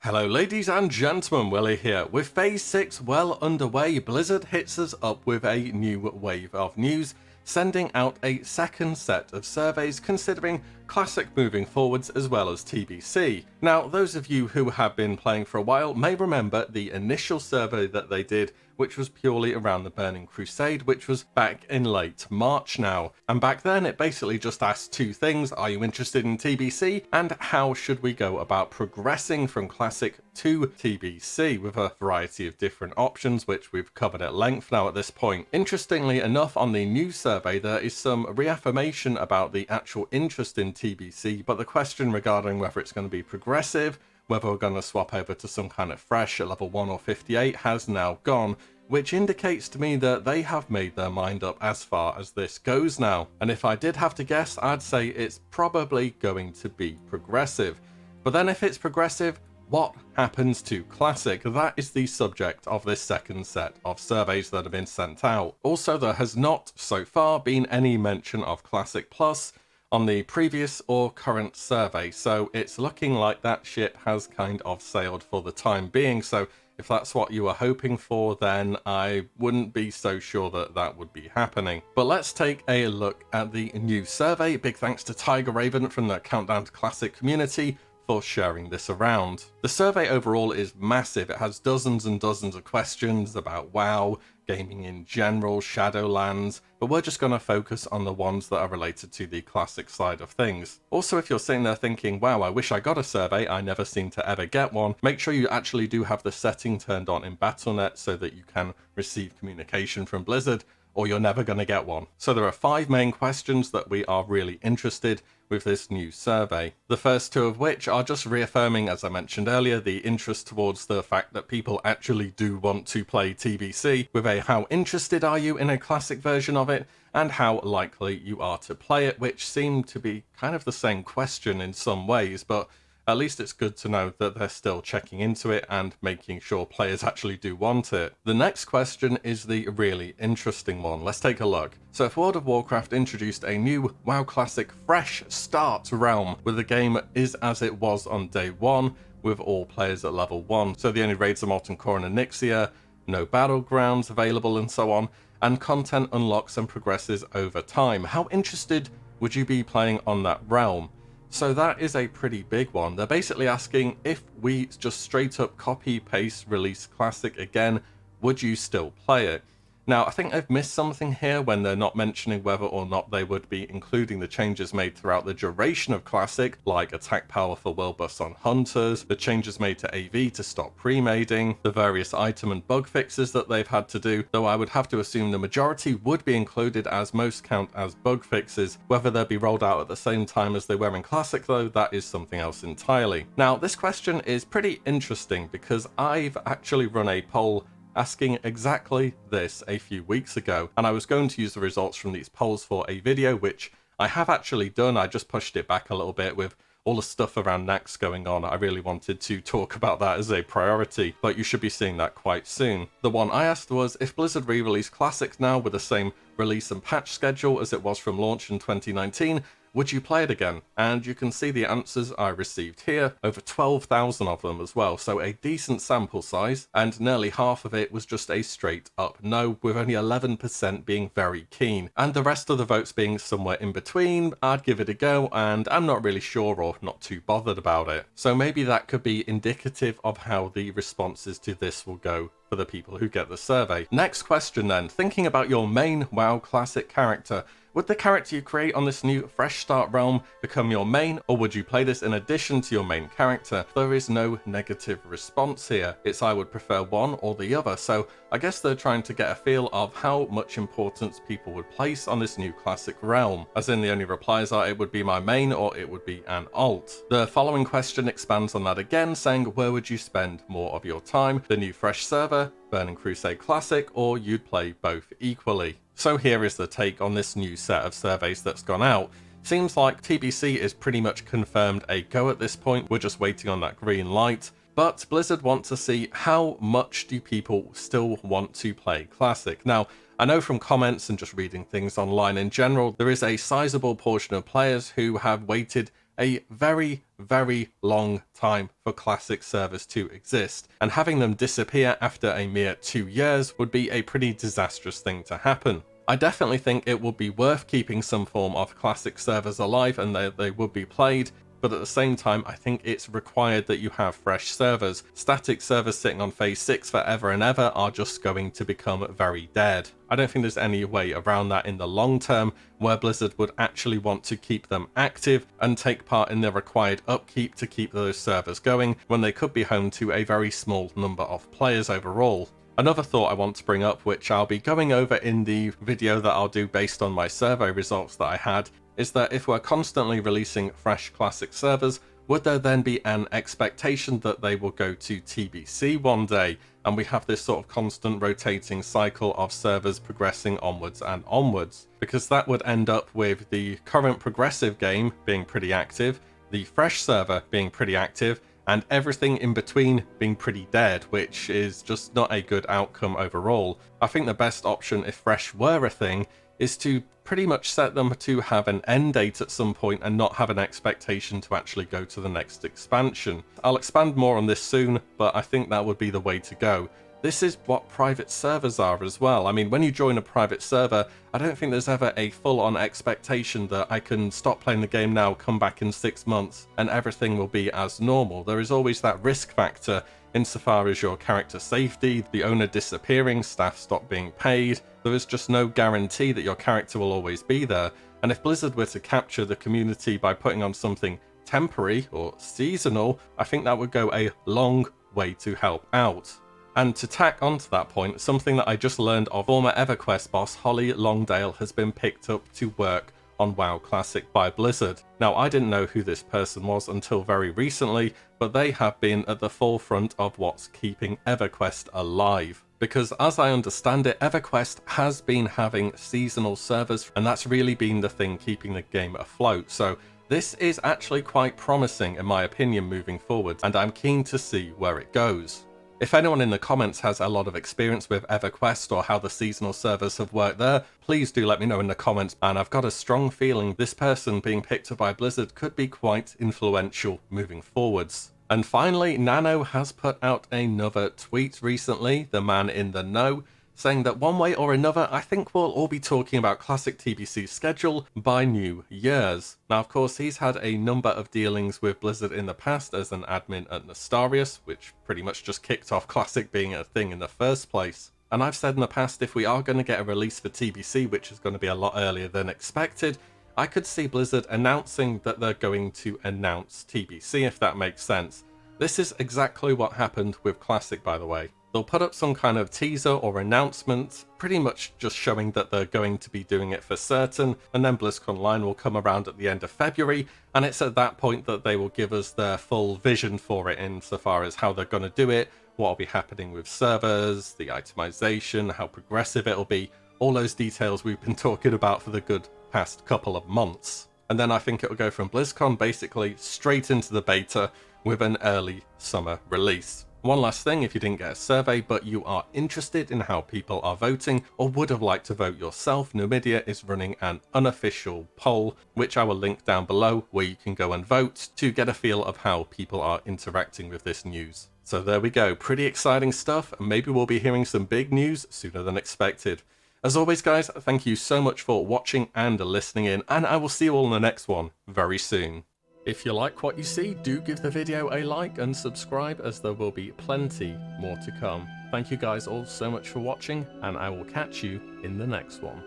Hello ladies and gentlemen, Willie here. With Phase 6 well underway, Blizzard hits us up with a new wave of news, sending out a second set of surveys considering Classic moving forwards as well as TBC. Now, those of you who have been playing for a while may remember the initial survey that they did, which was purely around the Burning Crusade, which was back in late March now. And back then it basically just asked two things: are you interested in TBC, and how should we go about progressing from Classic to TBC, with a variety of different options which we've covered at length now at this point. Interestingly enough, on the new survey there is some reaffirmation about the actual interest in TBC, but the question regarding whether it's going to be progressive, whether we're going to swap over to some kind of fresh at level 1 or 58 has now gone, which indicates to me that they have made their mind up as far as this goes now. And if I did have to guess, I'd say it's probably going to be progressive. But then if it's progressive, what happens to Classic? That is the subject of this second set of surveys that have been sent out. Also, there has not so far been any mention of Classic Plus on the previous or current survey, so it's looking like that ship has kind of sailed for the time being. So if that's what you were hoping for, then I wouldn't be so sure that that would be happening. But let's take a look at the new survey. Big thanks to Tiger Raven from the Countdown to Classic community for sharing this around. The survey overall is massive. It has dozens and dozens of questions about WoW, gaming in general, Shadowlands, but we're just going to focus on the ones that are related to the Classic side of things. Also, if you're sitting there thinking, wow, I wish I got a survey, I never seem to ever get one, make sure you actually do have the setting turned on in Battle.net so that you can receive communication from Blizzard, or you're never going to get one. So there are 5 main questions that we are really interested with this new survey. The first 2 of which are just reaffirming, as I mentioned earlier, the interest towards the fact that people actually do want to play TBC, with a how interested are you in a Classic version of it, and how likely you are to play it, which seem to be kind of the same question in some ways, but at least it's good to know that they're still checking into it and making sure players actually do want it. The next question is the really interesting one. Let's take a look. So if World of Warcraft introduced a new WoW Classic fresh start realm, where the game is as it was on day 1, with all players at level 1, so the only raids are Molten Core and Onyxia, no battlegrounds available and so on, and content unlocks and progresses over time, how interested would you be playing on that realm? So that is a pretty big one. They're basically asking, if we just straight up copy paste release Classic again, would you still play it? Now, I think I've missed something here when they're not mentioning whether or not they would be including the changes made throughout the duration of Classic, like attack power for world buffs on hunters, the changes made to AV to stop pre-mading, the various item and bug fixes that they've had to do, though I would have to assume the majority would be included, as most count as bug fixes. Whether they'll be rolled out at the same time as they were in Classic though, that is something else entirely. Now, this question is pretty interesting because I've actually run a poll asking exactly this a few weeks ago, and I was going to use the results from these polls for a video, which I have actually done. I just pushed it back a little bit with all the stuff around Nax going on. I really wanted to talk about that as a priority, but you should be seeing that quite soon. The one I asked was, if Blizzard re-release Classics now with the same release and patch schedule as it was from launch in 2019, would you play it again? And you can see the answers I received here, over 12,000 of them as well, so a decent sample size, and nearly half of it was just a straight up no, with only 11% being very keen, and the rest of the votes being somewhere in between. I'd give it a go, and I'm not really sure or not too bothered about it. So maybe that could be indicative of how the responses to this will go for the people who get the survey. Next question then, thinking about your main WoW Classic character. Would the character you create on this new Fresh Start realm become your main, or would you play this in addition to your main character? There is no negative response here. It's I would prefer one or the other, so I guess they're trying to get a feel of how much importance people would place on this new Classic realm. As in, the only replies are, it would be my main or it would be an alt. The following question expands on that again, saying, where would you spend more of your time? The new Fresh server, Burning Crusade Classic, or you'd play both equally? So here is the take on this new set of surveys that's gone out. Seems like TBC is pretty much confirmed a go at this point. We're just waiting on that green light. But Blizzard want to see how much do people still want to play Classic. Now, I know from comments and just reading things online in general, there is a sizable portion of players who have waited a very, very long time for classic servers to exist, and having them disappear after a mere 2 years would be a pretty disastrous thing to happen. I definitely think it would be worth keeping some form of classic servers alive and they would be played, but at the same time I think it's required that you have fresh servers. Static servers sitting on phase 6 forever and ever are just going to become very dead. I don't think there's any way around that in the long term, where Blizzard would actually want to keep them active and take part in the required upkeep to keep those servers going when they could be home to a very small number of players overall. Another thought I want to bring up, which I'll be going over in the video that I'll do based on my survey results that I had, is that if we're constantly releasing fresh classic servers, would there then be an expectation that they will go to TBC one day, and we have this sort of constant rotating cycle of servers progressing onwards and onwards? Because that would end up with the current progressive game being pretty active, the fresh server being pretty active, and everything in between being pretty dead, which is just not a good outcome overall. I think the best option, if fresh were a thing, is to pretty much set them to have an end date at some point and not have an expectation to actually go to the next expansion. I'll expand more on this soon, but I think that would be the way to go. This is what private servers are as well. I mean, when you join a private server, I don't think there's ever a full-on expectation that I can stop playing the game now, come back in 6 months, and everything will be as normal. There is always that risk factor insofar as your character safety, the owner disappearing, staff stop being paid. There is just no guarantee that your character will always be there. And if Blizzard were to capture the community by putting on something temporary or seasonal, I think that would go a long way to help out. And to tack onto that point, something that I just learned of, former EverQuest boss Holly Longdale has been picked up to work on WoW Classic by Blizzard. Now, I didn't know who this person was until very recently, but they have been at the forefront of what's keeping EverQuest alive. Because as I understand it, EverQuest has been having seasonal servers, and that's really been the thing keeping the game afloat. So this is actually quite promising in my opinion moving forward, and I'm keen to see where it goes. If anyone in the comments has a lot of experience with EverQuest or how the seasonal servers have worked there, please do let me know in the comments, and I've got a strong feeling this person being picked up by Blizzard could be quite influential moving forwards. And finally, Nano has put out another tweet recently, the man in the know, saying that one way or another, I think we'll all be talking about Classic TBC's schedule by New Year's. Now, of course, he's had a number of dealings with Blizzard in the past as an admin at Nestarius, which pretty much just kicked off Classic being a thing in the first place. And I've said in the past, if we are going to get a release for TBC, which is going to be a lot earlier than expected, I could see Blizzard announcing that they're going to announce TBC, if that makes sense. This is exactly what happened with Classic, by the way. They'll put up some kind of teaser or announcement, pretty much just showing that they're going to be doing it for certain, and then BlizzConline will come around at the end of February, and it's at that point that they will give us their full vision for it insofar as how they're going to do it, what will be happening with servers, the itemization, how progressive it'll be, all those details we've been talking about for the good past couple of months. And then I think it'll go from BlizzCon basically straight into the beta with an early summer release. One last thing, if you didn't get a survey but you are interested in how people are voting or would have liked to vote yourself, Numidia is running an unofficial poll, which I will link down below, where you can go and vote to get a feel of how people are interacting with this news. So there we go, pretty exciting stuff, and maybe we'll be hearing some big news sooner than expected. As always guys, thank you so much for watching and listening in, and I will see you all in the next one very soon. If you like what you see, do give the video a like and subscribe, as there will be plenty more to come. Thank you guys all so much for watching, and I will catch you in the next one.